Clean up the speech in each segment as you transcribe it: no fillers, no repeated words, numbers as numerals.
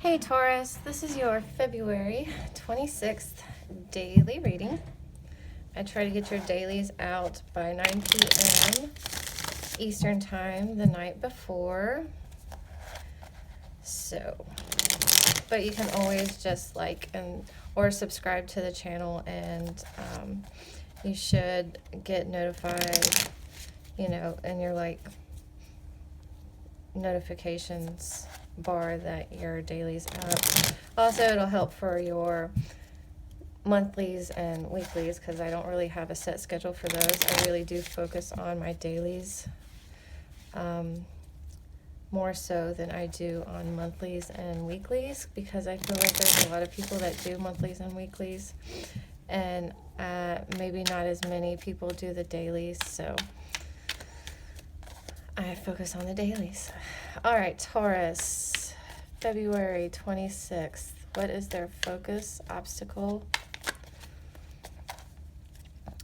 Hey Taurus, this is your February 26th daily reading. I try to get your dailies out by 9 p.m. Eastern Time the night before. But you can always just like or subscribe to the channel, and you should get notified, in your notifications bar that your daily's up. Also, it'll help for your monthlies and weeklies because I don't really have a set schedule for those. I really do focus on my dailies more so than I do on monthlies and weeklies, because I feel like there's a lot of people that do monthlies and weeklies, and maybe not as many people do the dailies, so I focus on the dailies. All right, Taurus, February 26th. What is their focus, obstacle,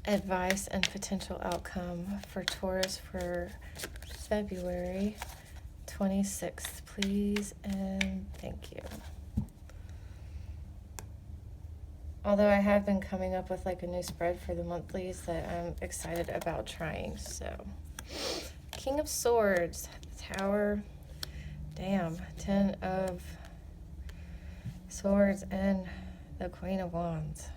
advice, and potential outcome for Taurus for February 26th, please and thank you. Although I have been coming up with like a new spread for the monthlies that I'm excited about trying, so. King of Swords, Tower, damn, 10 of Swords, and the Queen of Wands.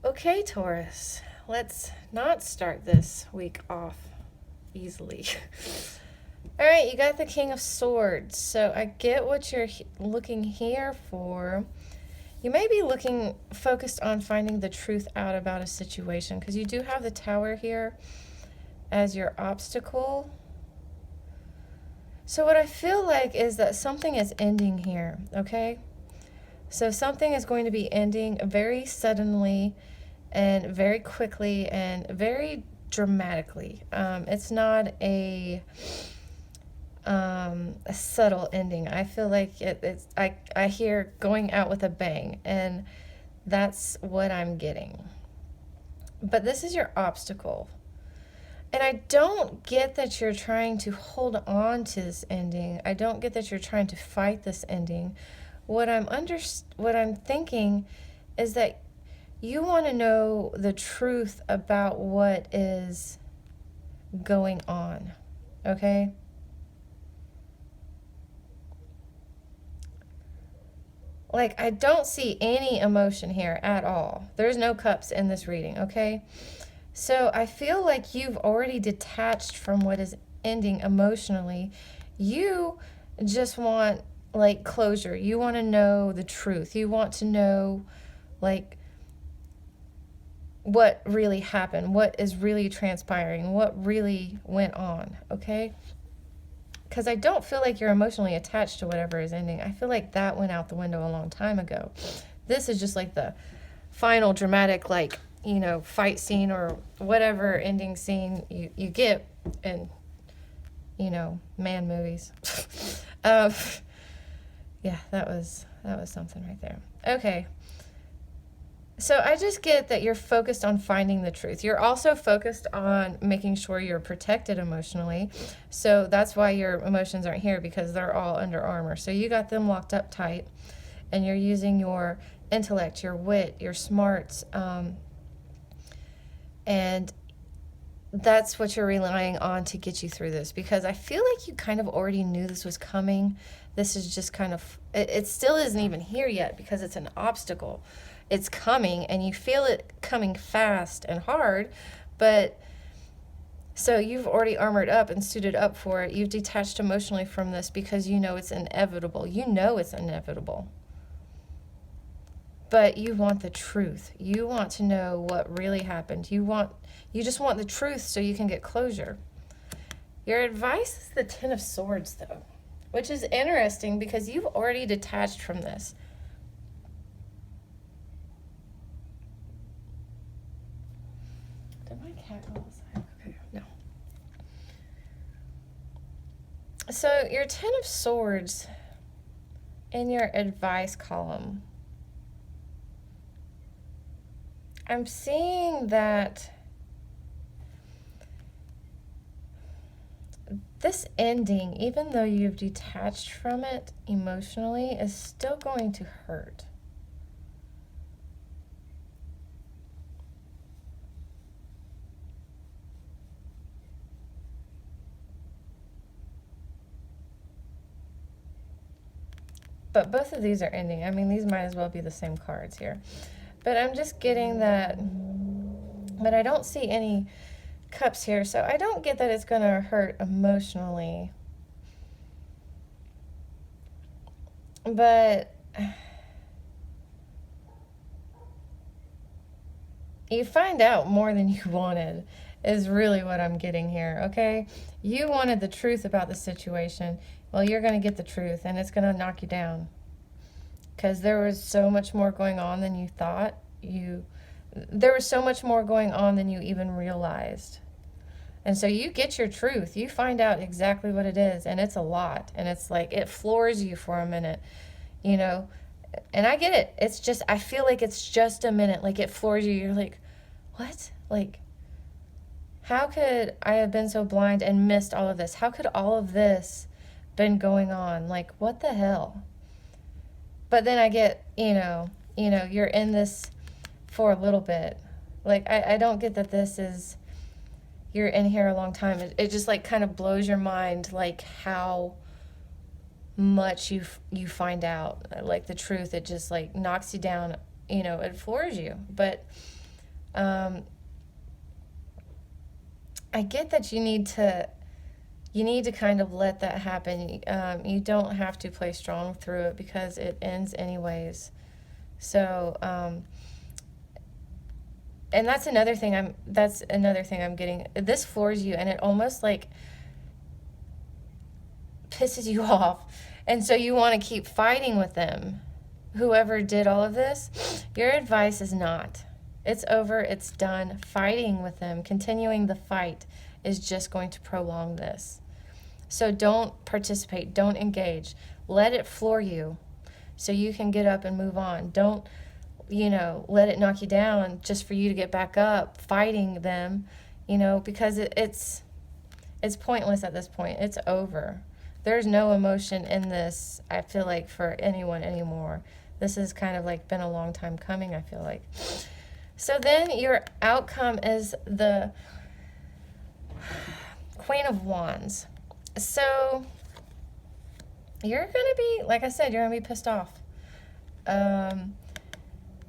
Okay, Taurus, let's not start this week off easily. All right, you got the King of Swords, so I get what you're looking here for. You may be focused on finding the truth out about a situation, because you do have the Tower here as your obstacle. So what I feel like is that something is ending here, okay? So something is going to be ending very suddenly and very quickly and very dramatically. It's not a subtle ending. I feel like I hear going out with a bang, and that's what I'm getting. But this is your obstacle. And I don't get that you're trying to hold on to this ending. I don't get that you're trying to fight this ending. What I'm thinking is that you want to know the truth about what is going on. Okay? Like, I don't see any emotion here at all. There's no cups in this reading, okay? So I feel like you've already detached from what is ending emotionally. You just want, like, closure. You want to know the truth. You want to know, like, what really happened, what is really transpiring, what really went on, okay? Because I don't feel like you're emotionally attached to whatever is ending. I feel like that went out the window a long time ago. This is just like the final dramatic, like, fight scene or whatever ending scene you get in, man movies. Yeah, that was something right there. Okay. So I just get that you're focused on finding the truth. You're also focused on making sure you're protected emotionally. So that's why your emotions aren't here, because they're all under armor. So you got them locked up tight, and you're using your intellect, your wit, your smarts, and that's what you're relying on to get you through this, because I feel like you kind of already knew this was coming. This is just kind of, it still isn't even here yet because it's an obstacle. It's coming, and you feel it coming fast and hard, but so you've already armored up and suited up for it. You've detached emotionally from this because you know it's inevitable. You know it's inevitable. But you want the truth. You want to know what really happened. You just want the truth so you can get closure. Your advice is the Ten of Swords, though, which is interesting because you've already detached from this. Did my cat go outside? Okay, no. So your Ten of Swords in your advice column, I'm seeing that this ending, even though you've detached from it emotionally, is still going to hurt. But both of these are ending. I mean, these might as well be the same cards here. But I'm just getting that, but I don't see any cups here, so I don't get that it's going to hurt emotionally. But you find out more than you wanted is really what I'm getting here, okay? You wanted the truth about the situation. Well, you're going to get the truth, and it's going to knock you down. Because there was so much more going on than you thought. There was so much more going on than you even realized. And so you get your truth. You find out exactly what it is, and it's a lot. And it's like, it floors you for a minute, you know? And I get it. It's just, I feel like it's just a minute. Like, it floors you. You're like, what? Like, how could I have been so blind and missed all of this? How could all of this been going on? Like, what the hell? But then I get, you're in this for a little bit. Like, I don't get that this is, you're in here a long time. It just, like, kind of blows your mind, like, how much you find out. Like, the truth, it just, like, knocks you down, it floors you. But I get that you need to kind of let that happen. You don't have to play strong through it because it ends anyways. So, and that's another thing I'm getting. This floors you, and it almost like pisses you off. And so you want to keep fighting with them. Whoever did all of this, your advice is not. It's over, it's done. Fighting with them, continuing the fight is just going to prolong this. So don't participate, don't engage. Let it floor you so you can get up and move on. Don't, let it knock you down just for you to get back up fighting them, because it's pointless at this point. It's over. There's no emotion in this, I feel like, for anyone anymore. This has kind of like been a long time coming, I feel like. So then your outcome is the Queen of Wands. So you're going to be, like I said, you're going to be pissed off.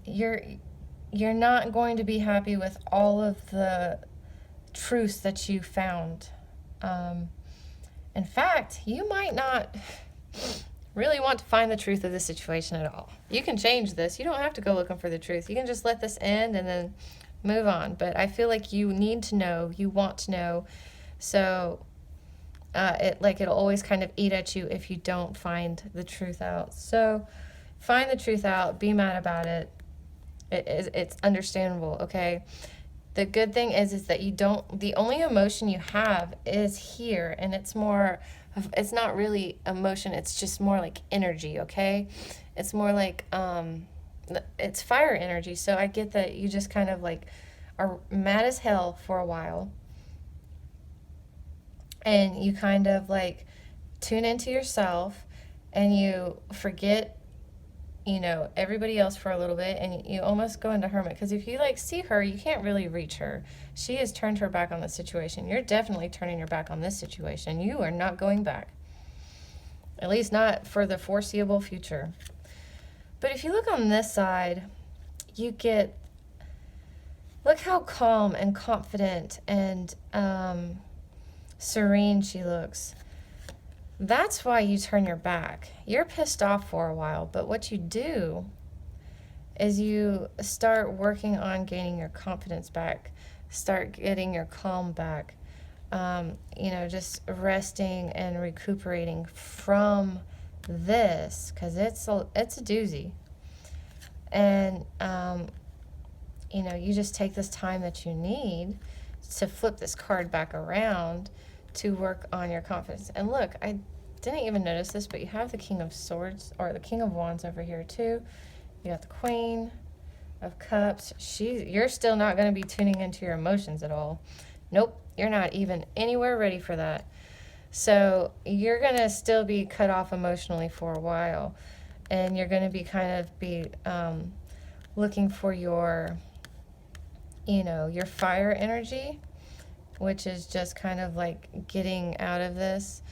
You're not going to be happy with all of the truths that you found. In fact, you might not really want to find the truth of the situation at all. You can change this. You don't have to go looking for the truth. You can just let this end and then move on. But I feel like you need to know, you want to know. So it'll always kind of eat at you if you don't find the truth out. So find the truth out, be mad about it. It's understandable, okay? The good thing is that the only emotion you have is here, and it's not really emotion, it's just more like energy, okay? It's more like, it's fire energy. So I get that you just kind of like are mad as hell for a while, and you kind of like tune into yourself, and you forget everybody else for a little bit, and you almost go into hermit, because if you like see her, you can't really reach her. She has turned her back on the situation. You're definitely turning your back on this situation. You are not going back, at least not for the foreseeable future. But if you look on this side, look how calm and confident and serene she looks. That's why you turn your back. You're pissed off for a while, but what you do is you start working on gaining your confidence back, start getting your calm back, just resting and recuperating from this, because it's a doozy. And, you just take this time that you need to flip this card back around to work on your confidence. And look, I didn't even notice this, but you have the King of Swords, or the King of Wands over here too. You got the Queen of Cups. You're still not going to be tuning into your emotions at all. Nope, you're not even anywhere ready for that. So you're going to still be cut off emotionally for a while. And you're going to be kind of be looking for your, your fire energy, which is just kind of like getting out of this.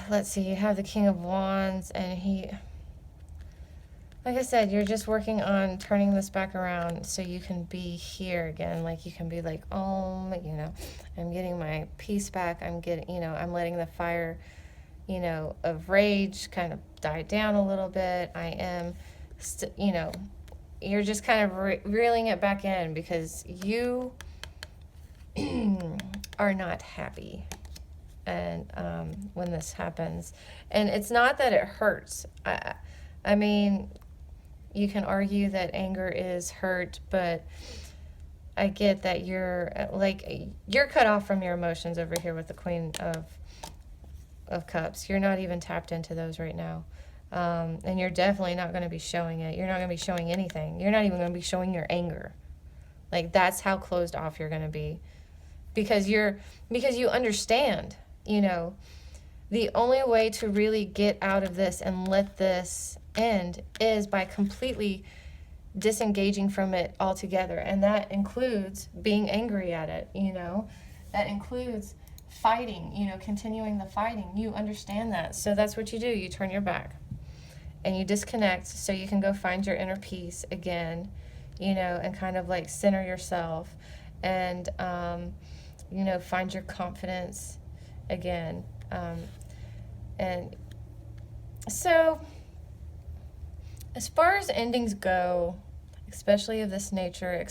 Let's see, you have the King of Wands, and like I said, you're just working on turning this back around so you can be here again. Like you can be like, I'm getting my peace back. I'm I'm letting the fire, of rage kind of die down a little bit. I am, you're just kind of reeling it back in because you are not happy. And when this happens, and it's not that it hurts. I mean, you can argue that anger is hurt, but I get that you're cut off from your emotions over here with the Queen of Cups. You're not even tapped into those right now. And you're definitely not going to be showing it. You're not going to be showing anything. You're not even going to be showing your anger. Like, that's how closed off you're going to be. Because you understand, the only way to really get out of this and let this end is by completely disengaging from it altogether. And that includes being angry at it, That includes fighting, continuing the fighting. You understand that. So that's what you do. You turn your back and you disconnect so you can go find your inner peace again, and kind of like center yourself and, find your confidence again. And so as far as endings go, especially of this nature,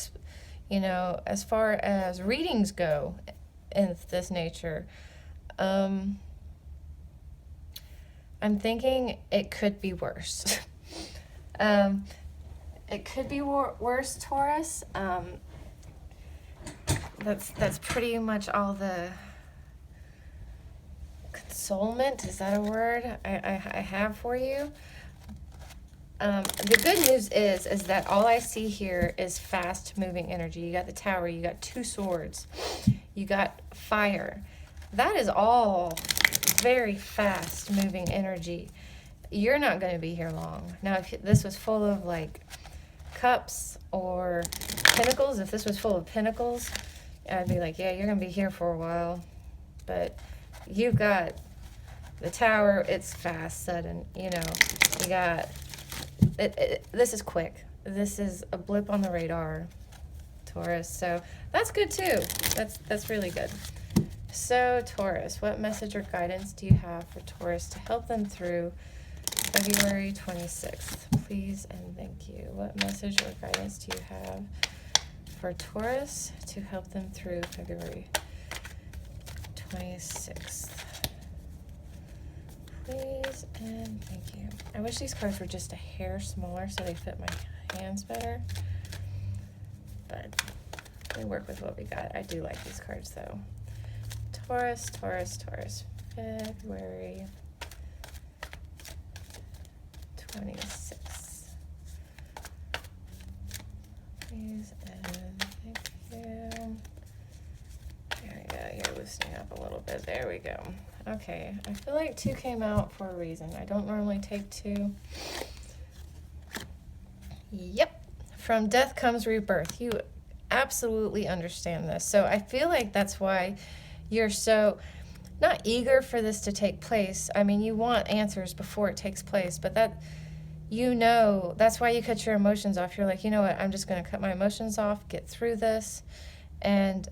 as far as readings go in this nature, I'm thinking it could be worse. It could be worse, Taurus. That's pretty much all the consolement, is that a word, I have for you. The good news is that all I see here is fast moving energy. You got the Tower, you got 2 swords, you got fire. That is all very fast moving energy. You're not going to be here long. Now, if this was full of like cups or pentacles, if this was full of pentacles, I'd be like, yeah, you're going to be here for a while. But you've got the Tower, it's fast, sudden, you got it. This is quick. This is a blip on the radar, Taurus. So that's good too. That's really good. So Taurus, what message or guidance do you have for Taurus to help them through February 26th? Please and thank you. What message or guidance do you have for Taurus to help them through February 26th? Please and thank you. I wish these cards were just a hair smaller so they fit my hands better. But we work with what we got. I do like these cards though. Taurus, Taurus, Taurus. February 26th. Please and thank you. There we go. You're loosening up a little bit. There we go. Okay. I feel like 2 came out for a reason. I don't normally take 2. Yep. From death comes rebirth. You absolutely understand this. So I feel like that's why you're so not eager for this to take place. I mean, you want answers before it takes place, but that's why you cut your emotions off. You're like, you know what, I'm just going to cut my emotions off, get through this, and,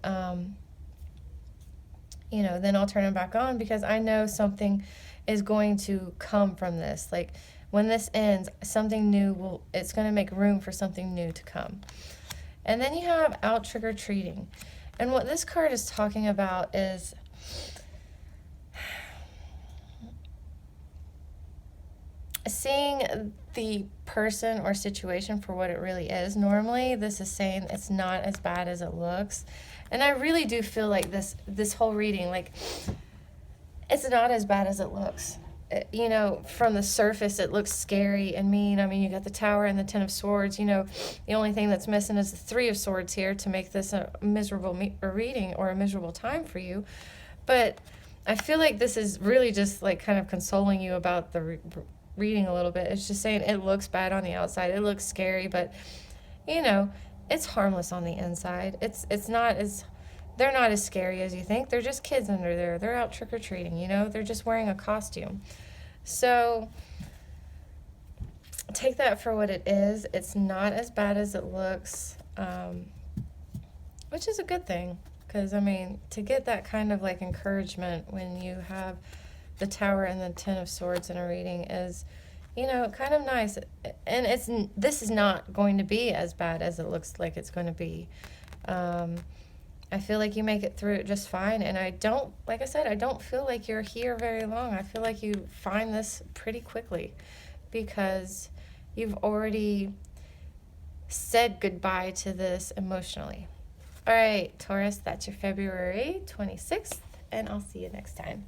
then I'll turn them back on because I know something is going to come from this. Like, when this ends, something new it's going to make room for something new to come. And then you have out trick-or-treating. And what this card is talking about is seeing the person or situation for what it really is. Normally, this is saying it's not as bad as it looks. And I really do feel like this whole reading, like, it's not as bad as it looks. From the surface, it looks scary and mean. I mean, you got the Tower and the 10 of Swords. The only thing that's missing is the 3 of Swords here to make this a miserable reading or a miserable time for you. But I feel like this is really just like kind of consoling you about the reading a little bit. It's just saying it looks bad on the outside. It looks scary, but you know, it's harmless on the inside. It's not as they're not as scary as you think. They're just kids under there. They're out trick or treating, you know? They're just wearing a costume. So take that for what it is. It's not as bad as it looks, which is a good thing. Because, I mean, to get that kind of like encouragement when you have the Tower and the Ten of Swords in a reading is, you know, kind of nice. And this is not going to be as bad as it looks like it's going to be. I feel like you make it through it just fine. And I don't, like I said, I don't feel like you're here very long. I feel like you find this pretty quickly because you've already said goodbye to this emotionally. All right, Taurus, that's your February 26th, and I'll see you next time.